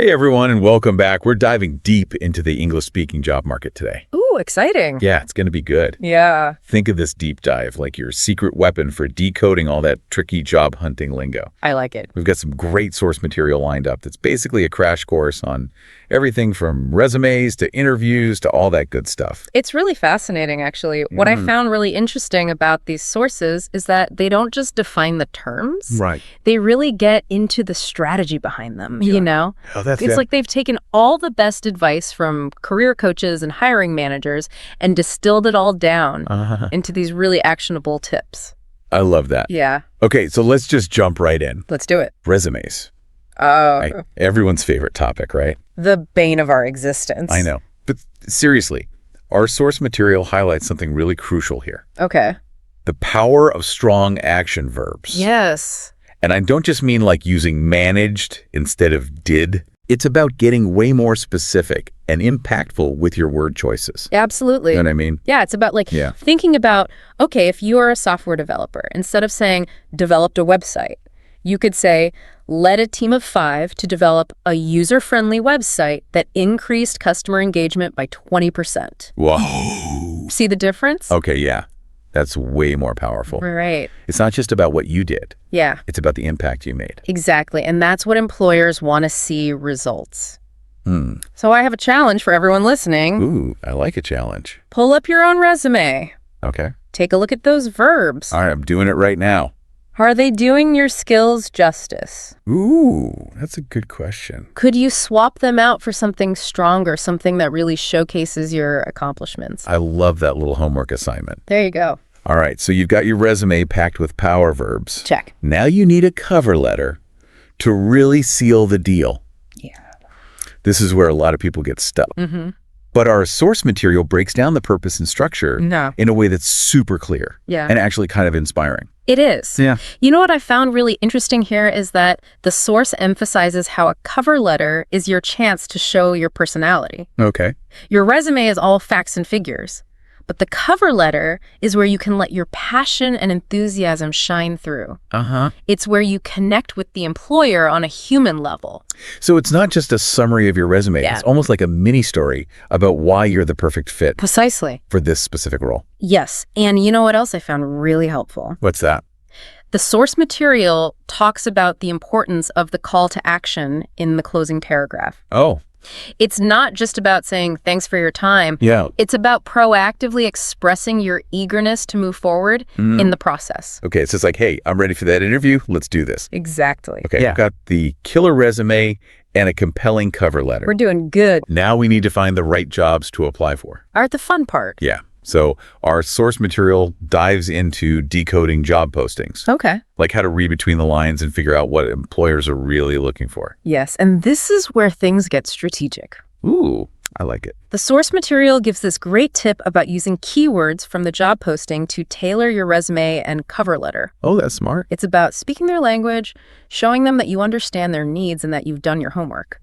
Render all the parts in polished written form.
Hey everyone, and welcome back. We're diving deep into the English-speaking job market today. Ooh, exciting. Yeah, it's going to be good. Yeah. Think of this deep dive like your secret weapon for decoding all that tricky job hunting lingo. I like it. We've got some great source material lined up that's basically a crash course on everything from resumes to interviews to all that good stuff. It's really fascinating, actually. What I found really interesting about these sources is that they don't just define the terms. Right. They really get into the strategy behind them, you know? Oh, that's It's like they've taken all the best advice from career coaches and hiring managers and distilled it all down into these really actionable tips. I love that. Yeah. Okay, so let's just jump right in. Let's do it. Resumes. Oh, Everyone's favorite topic, right? the bane of our existence. I know. But seriously, our source material highlights something really crucial here. Okay. The power of strong action verbs. Yes. And I don't just mean like using managed instead of did. It's about getting way more specific and impactful with your word choices. Absolutely. You know what I mean? Yeah, it's about thinking about, okay, if you are a software developer, instead of saying developed a website, you could say led a team of 5 to develop a user-friendly website that increased customer engagement by 20%. Whoa. See the difference? Okay, yeah. That's way more powerful. Right. It's not just about what you did. Yeah, It's about the impact you made. exactly. And that's what employers want to see results. So I have a challenge for everyone listening. Ooh, I like a challenge. Pull up your own resume. Okay. Take a look at those verbs. All right, I'm doing it right now. Are they doing your skills justice? Ooh, that's a good question. Could you swap them out for something stronger, something that really showcases your accomplishments? I love that little homework assignment. There you go. All right, so you've got your resume packed with power verbs. Check. Now you need a cover letter to really seal the deal. Yeah. This is where a lot of people get stuck. But our source material breaks down the purpose and structure in a way that's super clear and actually kind of inspiring. It is. Yeah. You know what I found really interesting here is that the source emphasizes how a cover letter is your chance to show your personality. Okay. Your resume is all facts and figures, but the cover letter is where you can let your passion and enthusiasm shine through. It's where you connect with the employer on a human level. So it's not just a summary of your resume. Yeah. It's almost like a mini story about why you're the perfect fit Precisely. for this specific role. Yes. And you know what else I found really helpful? What's that? The source material talks about the importance of the call to action in the closing paragraph. Oh, It's not just about saying thanks for your time. yeah. It's about proactively expressing your eagerness to move forward in the process. Okay, it's just like, hey, I'm ready for that interview. Let's do this. Exactly. Okay, I've got the killer resume and a compelling cover letter. We're doing good. Now we need to find the right jobs to apply for. All right, the fun part. Yeah. So our source material dives into decoding job postings, Okay. like how to read between the lines and figure out what employers are really looking for. Yes, and this is where things get strategic. Ooh, I like it. The source material gives this great tip about using keywords from the job posting to tailor your resume and cover letter. Oh, that's smart. It's about speaking their language, showing them that you understand their needs and that you've done your homework.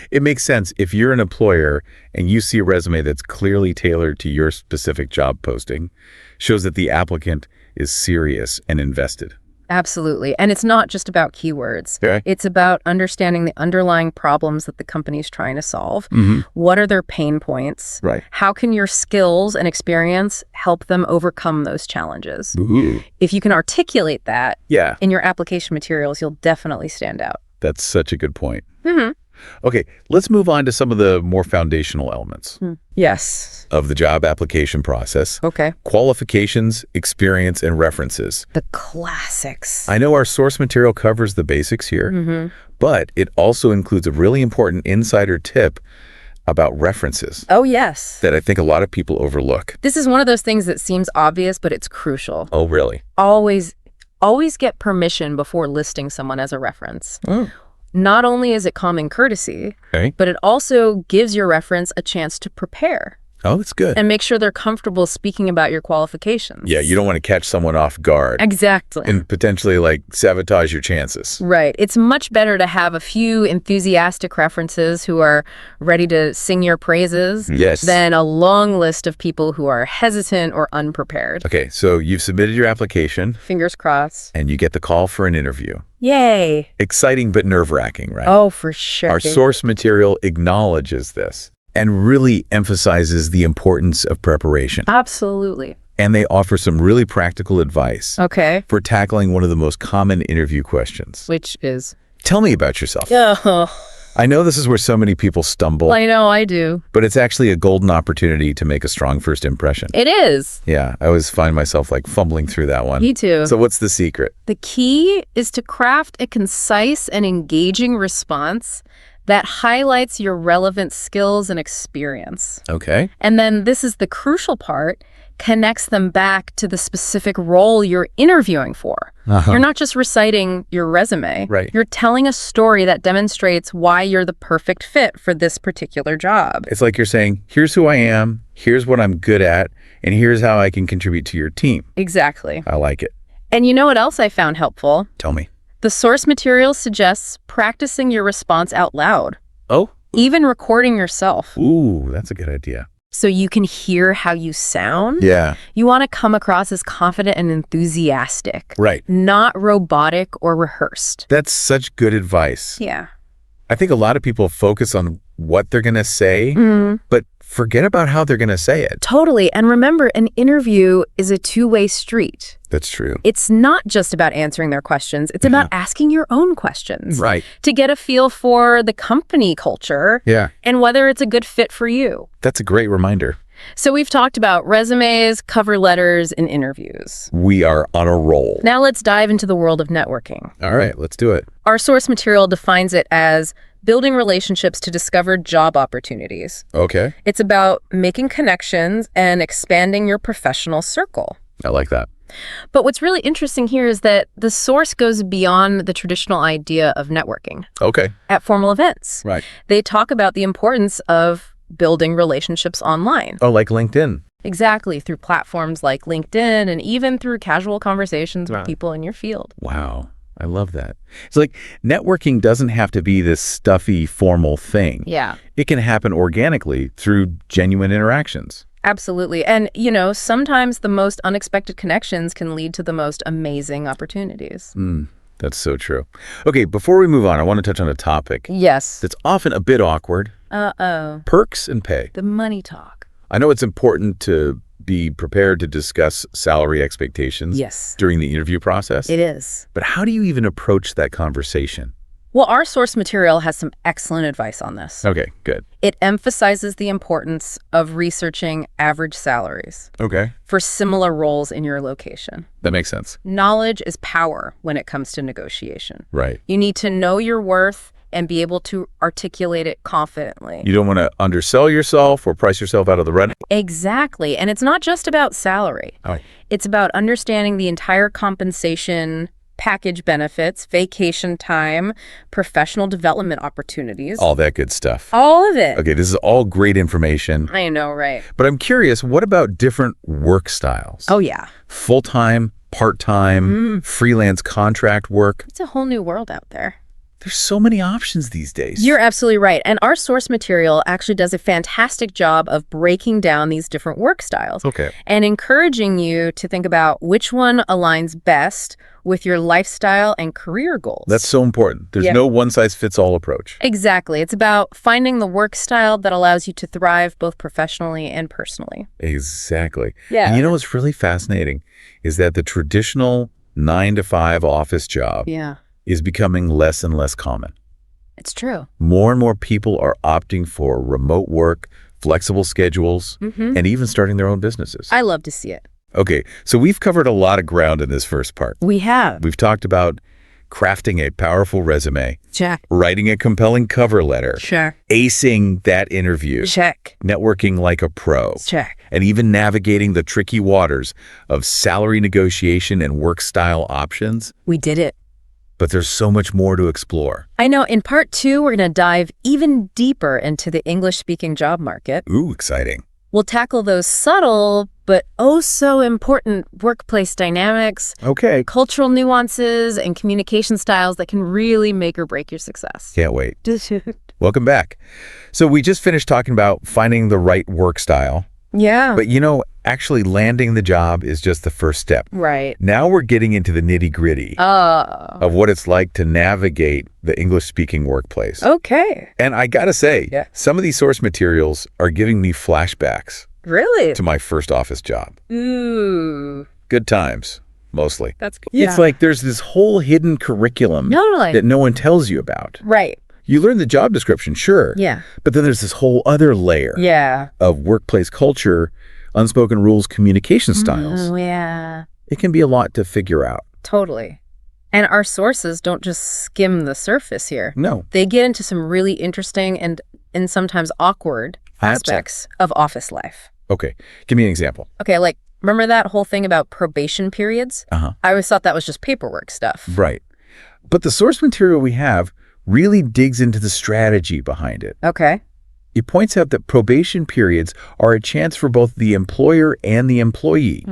It makes sense if you're an employer and you see a resume that's clearly tailored to your specific job posting, shows that the applicant is serious and invested. Absolutely. And it's not just about keywords. Okay. It's about understanding the underlying problems that the company's trying to solve. What are their pain points? Right. How can your skills and experience help them overcome those challenges? Ooh. If you can articulate that Yeah, in your application materials, you'll definitely stand out. that's such a good point. Okay, let's move on to some of the more foundational elements Yes. of the job application process. Okay. Qualifications, experience, and references. The classics. I know our source material covers the basics here, but it also includes a really important insider tip about references Oh, yes. that I think a lot of people overlook. This is one of those things that seems obvious, but it's crucial. Oh, really? Always get permission before listing someone as a reference. Oh. Not only is it common courtesy, Okay. but it also gives your reference a chance to prepare Oh, that's good. and make sure they're comfortable speaking about your qualifications. Yeah, you don't want to catch someone off guard Exactly. and potentially like sabotage your chances. Right. It's much better to have a few enthusiastic references who are ready to sing your praises Yes. than a long list of people who are hesitant or unprepared. Okay, so you've submitted your application Fingers crossed. and you get the call for an interview. Yay. Exciting but nerve-wracking, right? Oh, for sure. Our source material acknowledges this and really emphasizes the importance of preparation. Absolutely. And they offer some really practical advice Okay. for tackling one of the most common interview questions. Which is? Tell me about yourself. Oh, I know this is where so many people stumble, I know I do. but it's actually a golden opportunity to make a strong first impression. It is. Yeah, I always find myself like fumbling through that one. Me too. So what's the secret? The key is to craft a concise and engaging response that highlights your relevant skills and experience. Okay. And then this is the crucial part, connects them back to the specific role you're interviewing for. You're not just reciting your resume. Right. You're telling a story that demonstrates why you're the perfect fit for this particular job. It's like you're saying, here's who I am, here's what I'm good at, and here's how I can contribute to your team. Exactly. I like it. And you know what else I found helpful? Tell me. The source material suggests practicing your response out loud, Oh? even recording yourself, Ooh, that's a good idea. so you can hear how you sound. Yeah. You want to come across as confident and enthusiastic, Right. not robotic or rehearsed. That's such good advice. Yeah. I think a lot of people focus on what they're going to say, but forget about how they're going to say it. Totally. And remember, an interview is a two-way street. That's true. It's not just about answering their questions. It's about asking your own questions. Right. To get a feel for the company culture Yeah. and whether it's a good fit for you. That's a great reminder. So we've talked about resumes, cover letters, and interviews. We are on a roll. Now let's dive into the world of networking. All right, let's do it. Our source material defines it as building relationships to discover job opportunities. Okay. It's about making connections and expanding your professional circle. I like that. But what's really interesting here is that the source goes beyond the traditional idea of networking. Okay. At formal events, Right. they talk about the importance of building relationships online. Oh, like LinkedIn. Exactly, through platforms like LinkedIn and even through casual conversations with people in your field. Wow. I love that. It's like networking doesn't have to be this stuffy, formal thing. Yeah, It can happen organically through genuine interactions. absolutely. And, you know, sometimes the most unexpected connections can lead to the most amazing opportunities. That's so true. Okay, before we move on, I want to touch on a topic Yes. that's often a bit awkward. Uh-oh. Perks and pay. The money talk. I know it's important to be prepared to discuss salary expectations Yes, during the interview process. it is. But how do you even approach that conversation? Well, our source material has some excellent advice on this. Okay, good. It emphasizes the importance of researching average salaries Okay, for similar roles in your location. that makes sense. Knowledge is power when it comes to negotiation. Right. You need to know your worth and be able to articulate it confidently. You don't want to undersell yourself or price yourself out of the run. Exactly. And it's not just about salary. Oh. It's about understanding the entire compensation package, benefits, vacation time, professional development opportunities. All that good stuff. All of it. Okay, this is all great information. I know, right? But I'm curious, what about different work styles? Oh, yeah. Full-time, part-time, freelance contract work. It's a whole new world out there. There's so many options these days. You're absolutely right. And our source material actually does a fantastic job of breaking down these different work styles. Okay. And encouraging you to think about which one aligns best with your lifestyle and career goals. That's so important. There's Yeah. no one-size-fits-all approach. Exactly. It's about finding the work style that allows you to thrive both professionally and personally. Exactly. Yeah. And you know what's really fascinating is that the traditional 9-to-5 office job Yeah, is becoming less and less common. it's true. More and more people are opting for remote work, flexible schedules, and even starting their own businesses. I love to see it. Okay, so we've covered a lot of ground in this first part. We have. We've talked about crafting a powerful resume, Check. writing a compelling cover letter, Sure. acing that interview, Check. networking like a pro, Check. and even navigating the tricky waters of salary negotiation and work style options. We did it. But there's so much more to explore. I know in part 2, we're going to dive even deeper into the English-speaking job market. Ooh, exciting. We'll tackle those subtle but oh so important workplace dynamics, Okay. cultural nuances, and communication styles that can really make or break your success. Can't wait. Welcome back. So we just finished talking about finding the right work style. Yeah. But you know, Actually landing the job is just the first step. Right. Now we're getting into the nitty-gritty of what it's like to navigate the English-speaking workplace. Okay. And I gotta say, some of these source materials are giving me flashbacks Really? to my first office job. Ooh. Good times, mostly. That's good. It's like there's this whole hidden curriculum Totally. that no one tells you about. Right. You learn the job description, sure. Yeah. But then there's this whole other layer of workplace culture, unspoken rules, communication styles. Oh, yeah. It can be a lot to figure out. Totally. And our sources don't just skim the surface here. No. They get into some really interesting and sometimes awkward aspects of office life. Okay. Give me an example. Okay, like, remember that whole thing about probation periods? I always thought that was just paperwork stuff. Right. But the source material we have really digs into the strategy behind it. Okay. It points out that probation periods are a chance for both the employer and the employee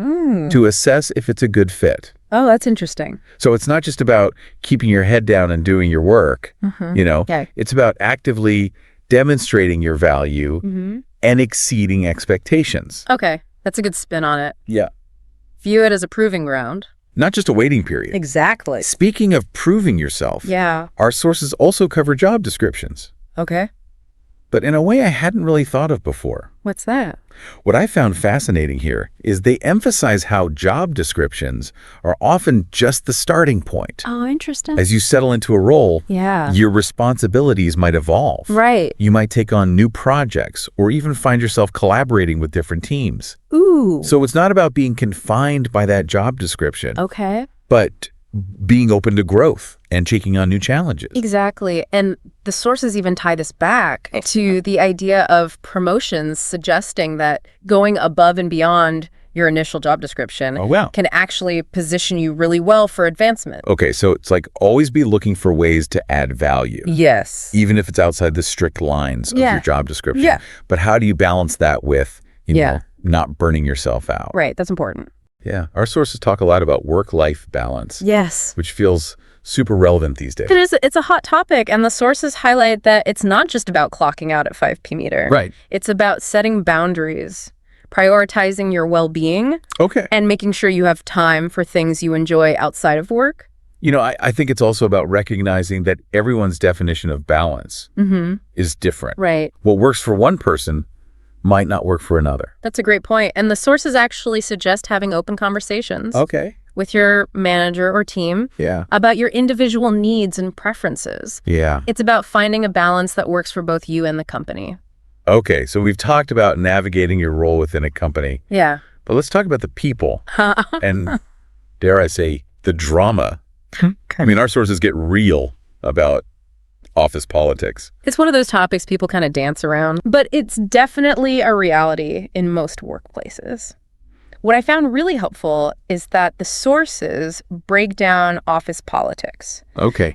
to assess if it's a good fit. Oh, that's interesting. So it's not just about keeping your head down and doing your work, It's about actively demonstrating your value and exceeding expectations. Okay, that's a good spin on it. Yeah. View it as a proving ground. Not just a waiting period. Exactly. Speaking of proving yourself, our sources also cover job descriptions, Okay. but in a way I hadn't really thought of before. What's that? What I found fascinating here is they emphasize how job descriptions are often just the starting point. Oh, interesting. As you settle into a role, Yeah. your responsibilities might evolve. Right. You might take on new projects or even find yourself collaborating with different teams. Ooh. So it's not about being confined by that job description, Okay. but being open to growth and taking on new challenges. Exactly. And the sources even tie this back to the idea of promotions, suggesting that going above and beyond your initial job description can actually position you really well for advancement. Okay, so it's like always be looking for ways to add value. Yes. Even if it's outside the strict lines of your job description. Yeah. But how do you balance that with, you know, not burning yourself out? Right. That's important. Yeah. Our sources talk a lot about work-life balance. Yes. Which feels super relevant these days. It is. It's a hot topic, and the sources highlight that it's not just about clocking out at 5 p.m. either. Right. It's about setting boundaries, prioritizing your well-being, and making sure you have time for things you enjoy outside of work. You know, I think it's also about recognizing that everyone's definition of balance is different. Right. What works for one person might not work for another. That's a great point. And the sources actually suggest having open conversations with your manager or team about your individual needs and preferences. Yeah. It's about finding a balance that works for both you and the company. Okay, so we've talked about navigating your role within a company. Yeah. But let's talk about the people and, dare I say, the drama. I mean, our sources get real about office politics. It's one of those topics people kind of dance around, but it's definitely a reality in most workplaces. What I found really helpful is that the sources break down office politics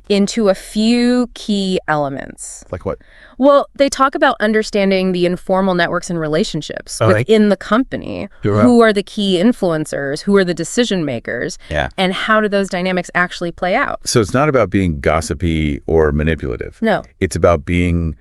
into a few key elements. Like what? Well, they talk about understanding the informal networks and relationships within the company. Who are the key influencers? Who are the decision makers? And how do those dynamics actually play out? So it's not about being gossipy or manipulative. No. It's about being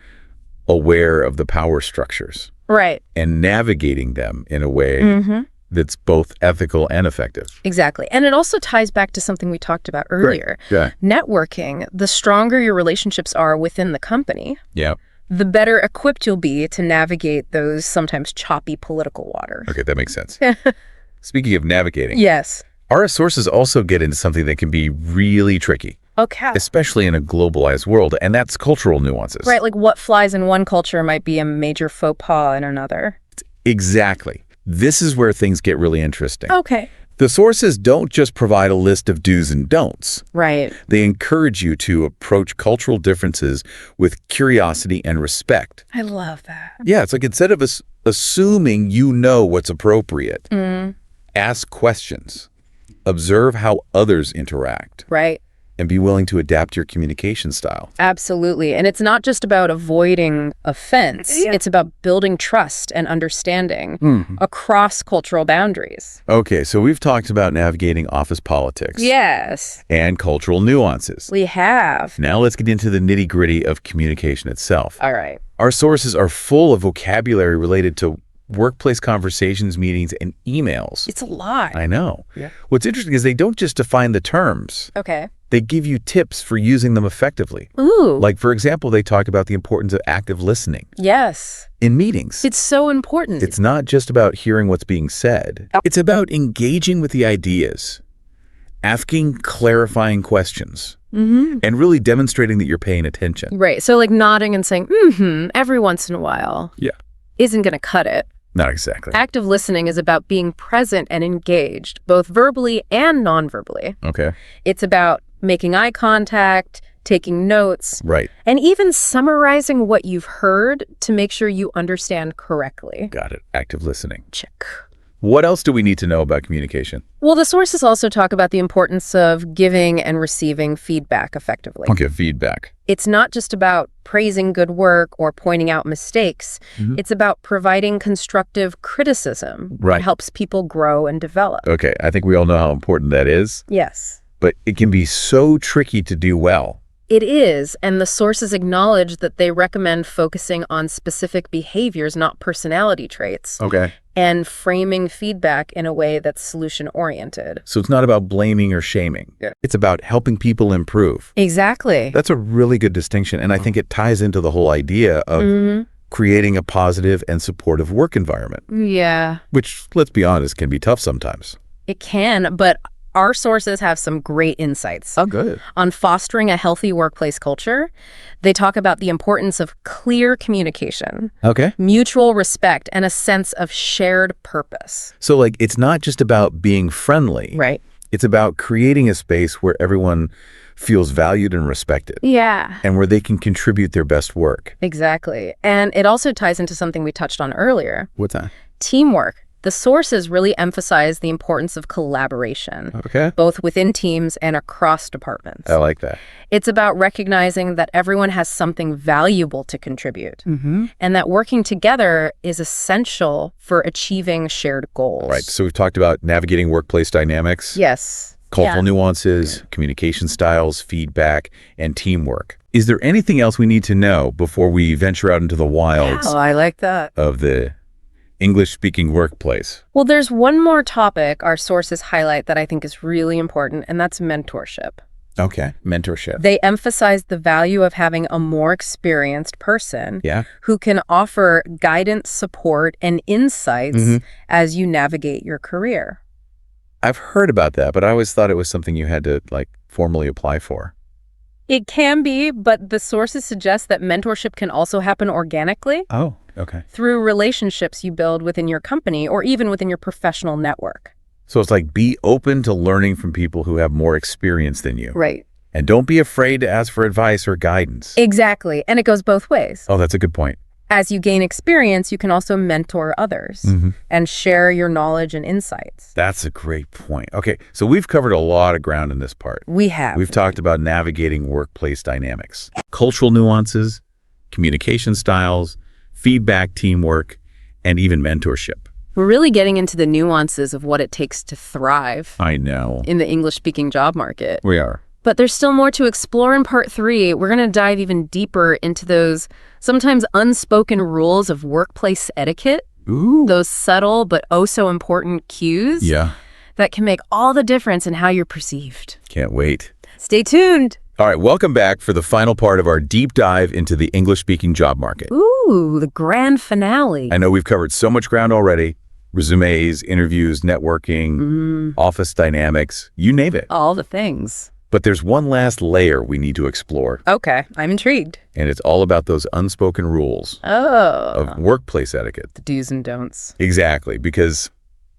aware of the power structures. Right. And navigating them in a way that's both ethical and effective. Exactly. And it also ties back to something we talked about earlier. Networking, the stronger your relationships are within the company, the better equipped you'll be to navigate those sometimes choppy political waters. Okay, that makes sense. Speaking of navigating, our sources also get into something that can be really tricky. Especially in a globalized world, and that's cultural nuances. Right, like what flies in one culture might be a major faux pas in another. Exactly. This is where things get really interesting. The sources don't just provide a list of do's and don'ts. Right. They encourage you to approach cultural differences with curiosity and respect. I love that. Yeah, it's like instead of assuming you know what's appropriate, ask questions, observe how others interact. Right. And be willing to adapt your communication style. Absolutely. And it's not just about avoiding offense. It's about building trust and understanding across cultural boundaries. Okay, so we've talked about navigating office politics. Yes. And cultural nuances. We have. Now let's get into the nitty-gritty of communication itself. All right. Our sources are full of vocabulary related to workplace conversations, meetings, and emails. It's a lot. I know. Yeah. What's interesting is they don't just define the terms. Okay. They give you tips for using them effectively. Ooh. Like, for example, they talk about the importance of active listening Yes. in meetings. It's so important. It's not just about hearing what's being said. It's about engaging with the ideas, asking clarifying questions, and really demonstrating that you're paying attention. Right. So like nodding and saying, every once in a while Yeah. isn't going to cut it. Not exactly. Active listening is about being present and engaged, both verbally and non-verbally. Okay. It's about making eye contact, taking notes, Right. and even summarizing what you've heard to make sure you understand correctly. Got it. Active listening. Check. What else do we need to know about communication? Well, the sources also talk about the importance of giving and receiving feedback effectively. Okay, feedback. It's not just about praising good work or pointing out mistakes. It's about providing constructive criticism Right. that helps people grow and develop. Okay, I think we all know how important that is, Yes. but it can be so tricky to do well. It is, and the sources acknowledge that they recommend focusing on specific behaviors, not personality traits, Okay. and framing feedback in a way that's solution-oriented. So it's not about blaming or shaming. Yeah. It's about helping people improve. Exactly. That's a really good distinction, and I think it ties into the whole idea of creating a positive and supportive work environment, Yeah, which, let's be honest, can be tough sometimes. it can, but our sources have some great insights. Oh, good. On fostering a healthy workplace culture. They talk about the importance of clear communication, Okay. mutual respect, and a sense of shared purpose. So, like, it's not just about being friendly. Right. It's about creating a space where everyone feels valued and respected, Yeah. and where they can contribute their best work. Exactly. And it also ties into something we touched on earlier, What's that? teamwork. The sources really emphasize the importance of collaboration, Okay. both within teams and across departments. I like that. It's about recognizing that everyone has something valuable to contribute, and that working together is essential for achieving shared goals. Right. So we've talked about navigating workplace dynamics, Yes. cultural Yeah. nuances, communication styles, feedback, and teamwork. Is there anything else we need to know before we venture out into the wilds Oh, I like that. of the English-speaking workplace? Well, there's one more topic our sources highlight that I think is really important, and that's mentorship. Okay. Mentorship. They emphasize the value of having a more experienced person Yeah. who can offer guidance, support, and insights as you navigate your career. I've heard about that, but I always thought it was something you had to, like, formally apply for. It can be, but the sources suggest that mentorship can also happen organically Oh, okay. through relationships you build within your company or even within your professional network. So it's like, be open to learning from people who have more experience than you. Right. And don't be afraid to ask for advice or guidance. Exactly. And it goes both ways. Oh, that's a good point. As you gain experience, you can also mentor others and share your knowledge and insights. That's a great point. Okay, so we've covered a lot of ground in this part. We have. We've talked about navigating workplace dynamics, cultural nuances, communication styles, feedback, teamwork, and even mentorship. We're really getting into the nuances of what it takes to thrive I know. in the English-speaking job market. We are. But there's still more to explore in part 3. We're going to dive even deeper into those sometimes unspoken rules of workplace etiquette, Ooh. those subtle but oh so important cues Yeah, that can make all the difference in how you're perceived. can't wait. Stay tuned. All right, welcome back for the final part of our deep dive into the English-speaking job market. Ooh, the grand finale. I know we've covered so much ground already. Resumes, interviews, networking, office dynamics, you name it. All the things. But there's one last layer we need to explore, Okay, I'm intrigued. and it's all about those unspoken rules Oh, of workplace etiquette. the do's and don'ts. Exactly, because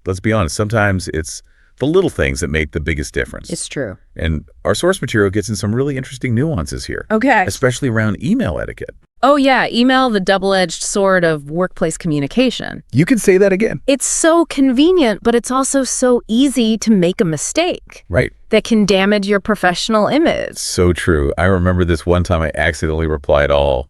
let's be honest, sometimes it's the little things that make the biggest difference. It's true. And our source material gets in some really interesting nuances here, Okay. especially around email etiquette. Oh yeah, email, the double-edged sword of workplace communication. You can say that again. It's so convenient, but it's also so easy to make a mistake Right. that can damage your professional image. So true. I remember this one time I accidentally replied all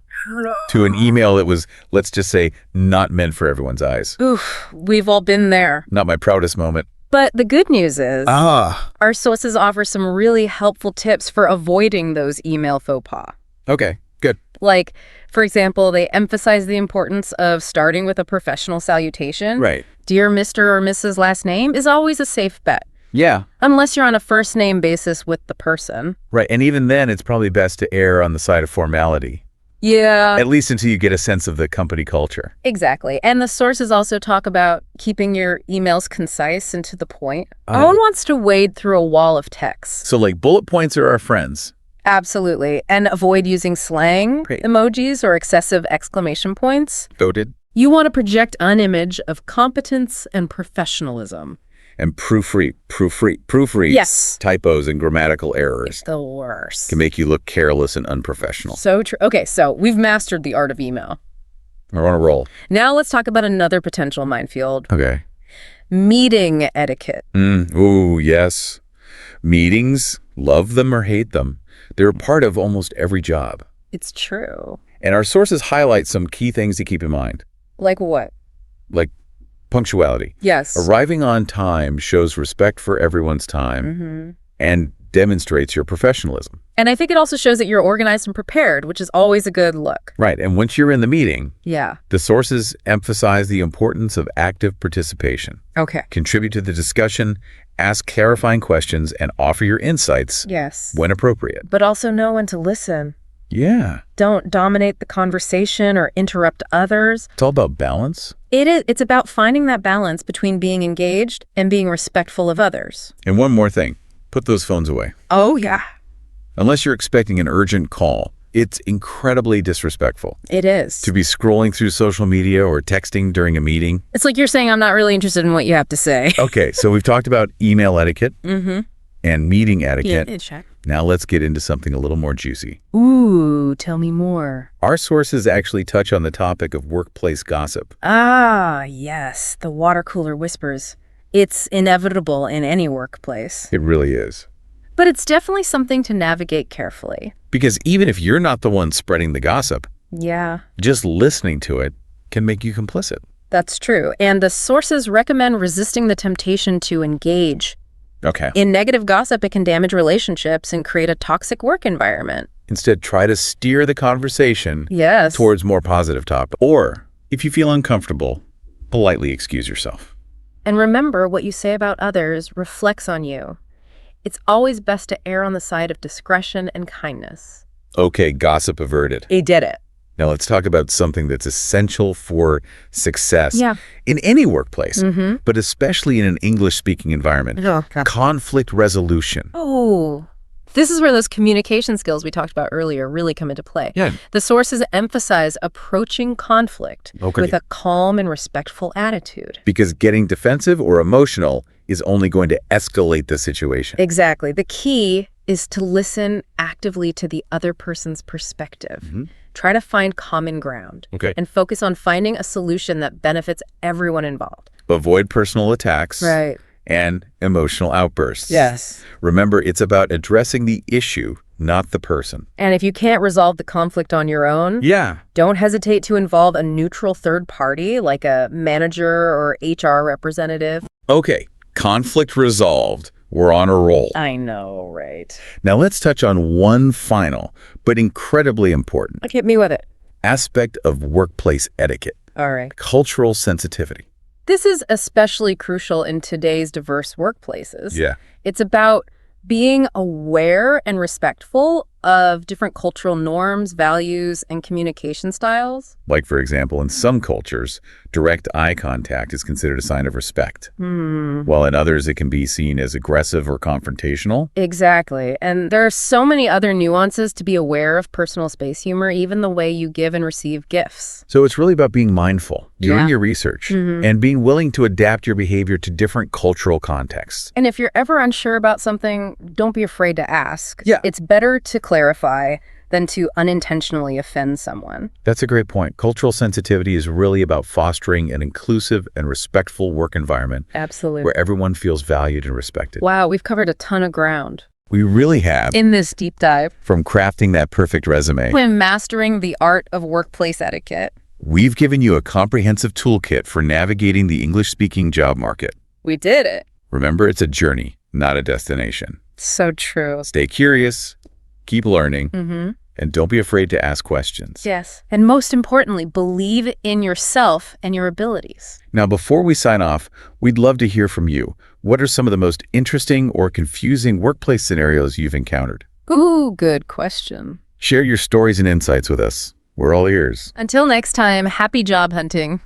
to an email that was, let's just say, not meant for everyone's eyes. Oof, we've all been there. Not my proudest moment. But the good news is Our sources offer some really helpful tips for avoiding those email faux pas. Okay, good. Like, for example, they emphasize the importance of starting with a professional salutation. Right. Dear Mr. or Mrs. last name is always a safe bet. Yeah. Unless you're on a first name basis with the person. Right. And even then, it's probably best to err on the side of formality. Yeah. At least until you get a sense of the company culture. Exactly. And the sources also talk about keeping your emails concise and to the point. No one wants to wade through a wall of text. So like bullet points are our friends. Absolutely. And avoid using slang, Great. emojis, or excessive exclamation points. Voted. You want to project an image of competence and professionalism. And proofread. Yes. Typos and grammatical errors The worst. can make you look careless and unprofessional. So true. Okay, so we've mastered the art of email. We're on a roll. Now let's talk about another potential minefield. Okay. Meeting etiquette. Ooh, yes. Meetings, love them or hate them, they're a part of almost every job. It's true. And our sources highlight some key things to keep in mind, Like what? like punctuality. Yes. Arriving on time shows respect for everyone's time and demonstrates your professionalism. And I think it also shows that you're organized and prepared, which is always a good look. Right. And once you're in the meeting, Yeah. the sources emphasize the importance of active participation. Okay. Contribute to the discussion, ask clarifying questions, and offer your insights Yes. when appropriate. But also know when to listen. Yeah. Don't dominate the conversation or interrupt others. It's all about balance. It's about finding that balance between being engaged and being respectful of others. And one more thing, put those phones away. Oh, yeah. Unless you're expecting an urgent call, it's incredibly disrespectful It is. to be scrolling through social media or texting during a meeting. It's like you're saying, I'm not really interested in what you have to say. Okay, so we've talked about email etiquette and meeting etiquette. check. Now let's get into something a little more juicy. Ooh, tell me more. Our sources actually touch on the topic of workplace gossip. Ah, yes, the water cooler whispers. It's inevitable in any workplace. It really is. But it's definitely something to navigate carefully. Because even if you're not the one spreading the gossip, Yeah, just listening to it can make you complicit. that's true. And the sources recommend resisting the temptation to engage. Okay. In negative gossip, it can damage relationships and create a toxic work environment. Instead, try to steer the conversation Yes. towards more positive topics. Or, if you feel uncomfortable, politely excuse yourself. And remember, what you say about others reflects on you. It's always best to err on the side of discretion and kindness. Okay, gossip averted. He did it. Now let's talk about something that's essential for success Yeah. in any workplace, but especially in an English-speaking environment. Conflict resolution. Oh, this is where those communication skills we talked about earlier really come into play. Yeah. The sources emphasize approaching conflict with a calm and respectful attitude. Because getting defensive or emotional is only going to escalate the situation. Exactly. The key is to listen actively to the other person's perspective. Try to find common ground. Okay. And focus on finding a solution that benefits everyone involved. Avoid personal attacks. Right. And emotional outbursts. Yes. Remember, it's about addressing the issue, not the person. And if you can't resolve the conflict on your own, Yeah. don't hesitate to involve a neutral third party like a manager or HR representative. Okay, conflict resolved. We're on a roll. I know, right? Now let's touch on one final, but incredibly important Hit me with it. aspect of workplace etiquette, All right. cultural sensitivity. This is especially crucial in today's diverse workplaces. Yeah. It's about being aware and respectful of different cultural norms, values, and communication styles. Like, for example, in some cultures, direct eye contact is considered a sign of respect, while in others it can be seen as aggressive or confrontational. Exactly. And there are so many other nuances to be aware of personal space humor, even the way you give and receive gifts. So it's really about being mindful, doing Yeah. your research, and being willing to adapt your behavior to different cultural contexts. And if you're ever unsure about something, don't be afraid to ask. Yeah. It's better to clarify than to unintentionally offend someone. That's a great point. Cultural sensitivity is really about fostering an inclusive and respectful work environment Absolutely. where everyone feels valued and respected. Wow, we've covered a ton of ground We really have, in this deep dive. from crafting that perfect resume. When mastering the art of workplace etiquette, We've given you a comprehensive toolkit for navigating the English-speaking job market. we did it. Remember, it's a journey, not a destination. So true. Stay curious, keep learning, And don't be afraid to ask questions. Yes. And most importantly, believe in yourself and your abilities. Now, before we sign off, we'd love to hear from you. What are some of the most interesting or confusing workplace scenarios you've encountered? Ooh, good question. Share your stories and insights with us. We're all ears. Until next time, happy job hunting.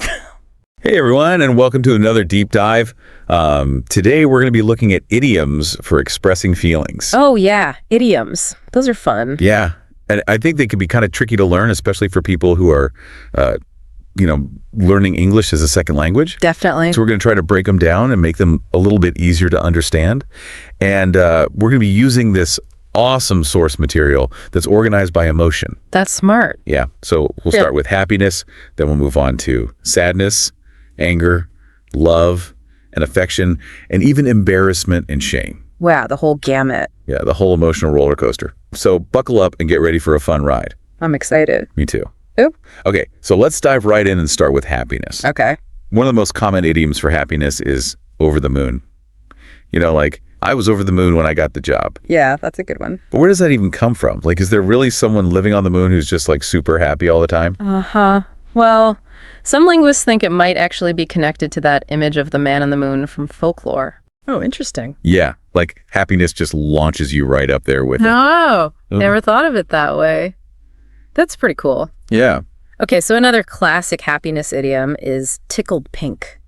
Hey, everyone, and welcome to another deep dive. Today, we're going to be looking at idioms for expressing feelings. Oh, yeah. Idioms. Those are fun. Yeah, and I think they can be kind of tricky to learn, especially for people who are, learning English as a second language. Definitely. So we're going to try to break them down and make them a little bit easier to understand. And we're going to be using this awesome source material that's organized by emotion. That's smart. Yeah, so we'll start with happiness, then we'll move on to sadness, anger, love, and affection, and even embarrassment and shame. Wow, the whole gamut. Yeah, the whole emotional roller coaster. So buckle up and get ready for a fun ride. I'm excited. Me too. Ooh. Okay, so let's dive right in and start with happiness. Okay. One of the most common idioms for happiness is over the moon. Like, I was over the moon when I got the job. Yeah, that's a good one. But where does that even come from? Like, is there really someone living on the moon who's just like super happy all the time? Uh-huh. Well, some linguists think it might actually be connected to that image of the man on the moon from folklore. Oh, interesting. Yeah, like happiness just launches you right up there with it. No, never thought of it that way. That's pretty cool. Yeah. Okay, so another classic happiness idiom is tickled pink.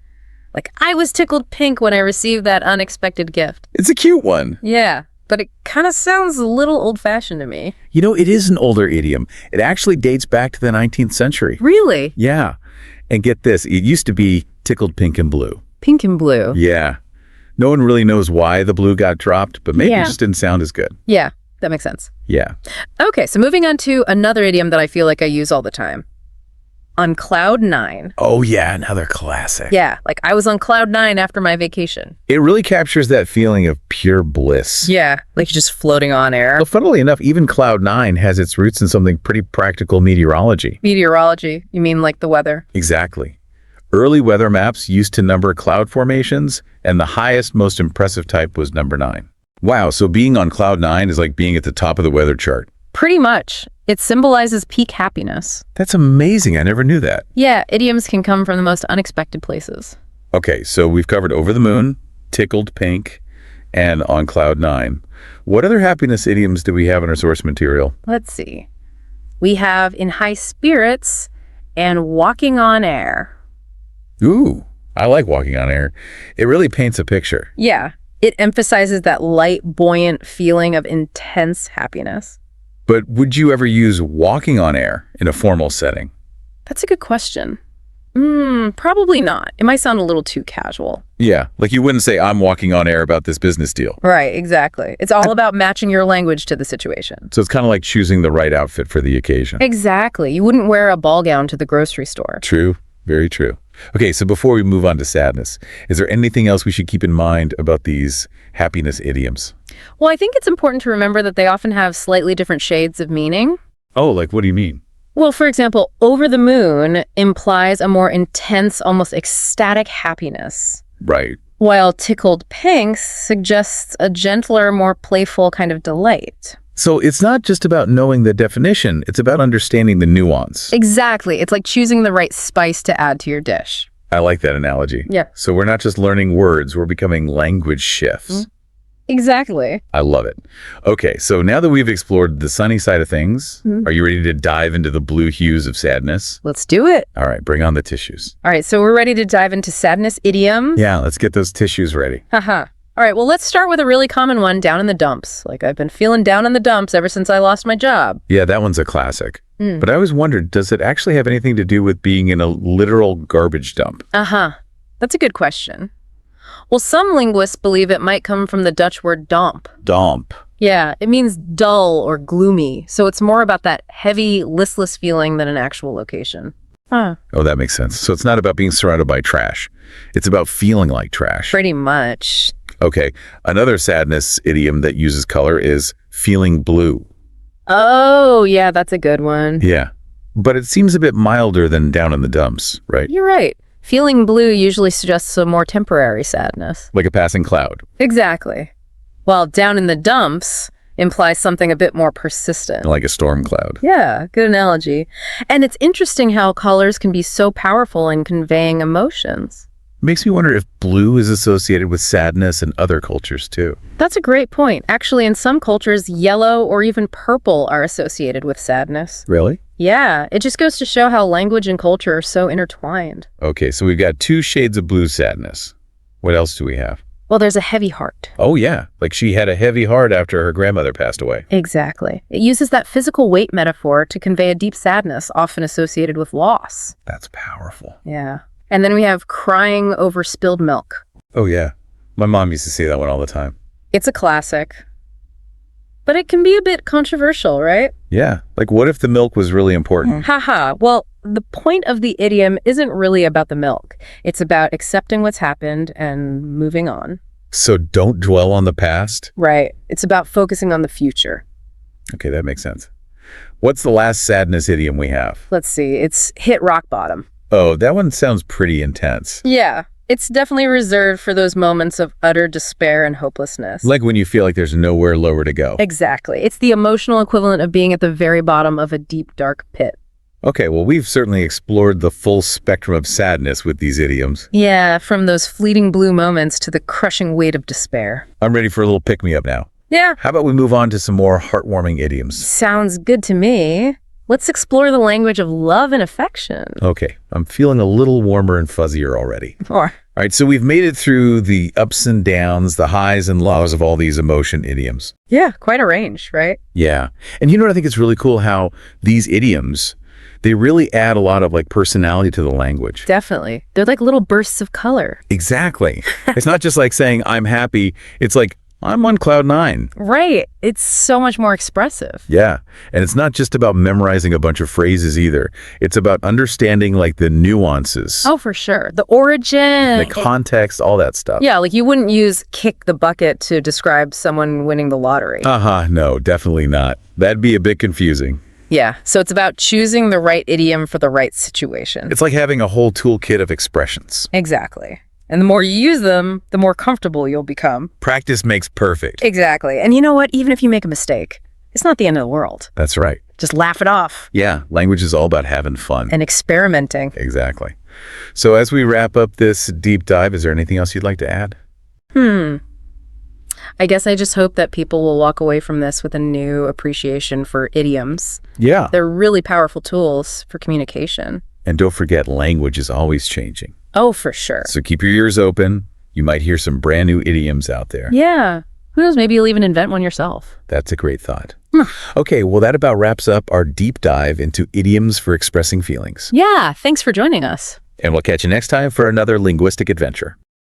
Like, I was tickled pink when I received that unexpected gift. It's a cute one. Yeah, but it kind of sounds a little old-fashioned to me. It is an older idiom. It actually dates back to the 19th century. Really? Yeah. And get this, it used to be tickled pink and blue. Pink and blue. Yeah. No one really knows why the blue got dropped, but maybe it Yeah. just didn't sound as good. Yeah, that makes sense. Yeah. Okay, so moving on to another idiom that I feel like I use all the time. On cloud nine. Oh, yeah, another classic. Yeah, like I was on cloud nine after my vacation. It really captures that feeling of pure bliss. Yeah, like you're just floating on air. Well, funnily enough, even cloud nine has its roots in something pretty practical: meteorology. Meteorology, you mean like the weather? Exactly. Early weather maps used to number cloud formations, and the highest, most impressive type was number 9. Wow, so being on cloud 9 is like being at the top of the weather chart. Pretty much. It symbolizes peak happiness. That's amazing. I never knew that. Yeah, idioms can come from the most unexpected places. Okay, so we've covered over the moon, tickled pink, and on cloud 9. What other happiness idioms do we have in our source material? Let's see. We have in high spirits and walking on air. Ooh, I like walking on air. It really paints a picture. Yeah, it emphasizes that light, buoyant feeling of intense happiness. But would you ever use walking on air in a formal setting? That's a good question. Probably not. It might sound a little too casual. Yeah, like you wouldn't say, I'm walking on air about this business deal. Right, exactly. It's all about matching your language to the situation. So it's kind of like choosing the right outfit for the occasion. Exactly. You wouldn't wear a ball gown to the grocery store. True, very true. Okay, so before we move on to sadness, is there anything else we should keep in mind about these happiness idioms? Well, I think it's important to remember that they often have slightly different shades of meaning. Oh, like what do you mean? Well, for example, over the moon implies a more intense, almost ecstatic happiness, Right. while tickled pink suggests a gentler, more playful kind of delight. So it's not just about knowing the definition, it's about understanding the nuance. Exactly. It's like choosing the right spice to add to your dish. I like that analogy. Yeah. So we're not just learning words, we're becoming language chefs. Exactly. I love it. Okay, so now that we've explored the sunny side of things, are you ready to dive into the blue hues of sadness? Let's do it. All right, bring on the tissues. All right, so we're ready to dive into sadness idioms. Yeah, let's get those tissues ready. Haha. All right, well, let's start with a really common one, down in the dumps. Like, I've been feeling down in the dumps ever since I lost my job. Yeah, that one's a classic. But I always wondered, does it actually have anything to do with being in a literal garbage dump? Uh-huh. That's a good question. Well, some linguists believe it might come from the Dutch word domp. Domp. Yeah, it means dull or gloomy, so it's more about that heavy, listless feeling than an actual location. Huh. Oh, that makes sense. So it's not about being surrounded by trash. It's about feeling like trash. Pretty much. Okay, another sadness idiom that uses color is feeling blue. Oh, yeah, that's a good one. Yeah, but it seems a bit milder than down in the dumps, right? You're right. Feeling blue usually suggests a more temporary sadness. Like a passing cloud. Exactly. While down in the dumps implies something a bit more persistent. Like a storm cloud. Yeah, good analogy. And it's interesting how colors can be so powerful in conveying emotions. Makes me wonder if blue is associated with sadness in other cultures too. That's a great point. Actually, in some cultures, yellow or even purple are associated with sadness. Really? Yeah, it just goes to show how language and culture are so intertwined. Okay, so we've got 2 shades of blue sadness. What else do we have? Well, there's a heavy heart. Oh yeah, like she had a heavy heart after her grandmother passed away. Exactly. It uses that physical weight metaphor to convey a deep sadness, often associated with loss. That's powerful. Yeah. And then we have crying over spilled milk. Oh yeah, my mom used to say that one all the time. It's a classic. But it can be a bit controversial, right? Yeah, like what if the milk was really important? Haha. Well, the point of the idiom isn't really about the milk. It's about accepting what's happened and moving on. So don't dwell on the past? Right. It's about focusing on the future. Okay, that makes sense. What's the last sadness idiom we have? Let's see. It's hit rock bottom. Oh, that one sounds pretty intense. Yeah. It's definitely reserved for those moments of utter despair and hopelessness. Like when you feel like there's nowhere lower to go. Exactly. It's the emotional equivalent of being at the very bottom of a deep, dark pit. Okay, well, we've certainly explored the full spectrum of sadness with these idioms. Yeah, from those fleeting blue moments to the crushing weight of despair. I'm ready for a little pick-me-up now. Yeah. How about we move on to some more heartwarming idioms? Sounds good to me. Let's explore the language of love and affection. Okay, I'm feeling a little warmer and fuzzier already. Or, All right, so we've made it through the ups and downs, the highs and lows of all these emotion idioms. yeah, quite a range, right? Yeah. And you know what I think is really cool? How these idioms, they really add a lot of like personality to the language. Definitely. They're like little bursts of color. Exactly. It's not just like saying I'm happy. It's like I'm on cloud 9. Right. It's so much more expressive. Yeah. And it's not just about memorizing a bunch of phrases either. It's about understanding like the nuances, Oh, for sure. The origin. the context, all that stuff. Yeah, like you wouldn't use kick the bucket to describe someone winning the lottery. No, definitely not. That'd be a bit confusing. Yeah, so it's about choosing the right idiom for the right situation. It's like having a whole toolkit of expressions. Exactly. And the more you use them, the more comfortable you'll become. Practice makes perfect. Exactly. And you know what? Even if you make a mistake, it's not the end of the world. That's right. Just laugh it off Yeah, language is all about having fun. and experimenting. Exactly. So as we wrap up this deep dive, is there anything else you'd like to add? I guess I just hope that people will walk away from this with a new appreciation for idioms. Yeah. They're really powerful tools for communication. And don't forget, language is always changing. Oh, for sure. So keep your ears open. You might hear some brand new idioms out there. Yeah. Who knows? Maybe you'll even invent one yourself. That's a great thought. Okay, well, that about wraps up our deep dive into idioms for expressing feelings. Yeah. Thanks for joining us. And we'll catch you next time for another linguistic adventure.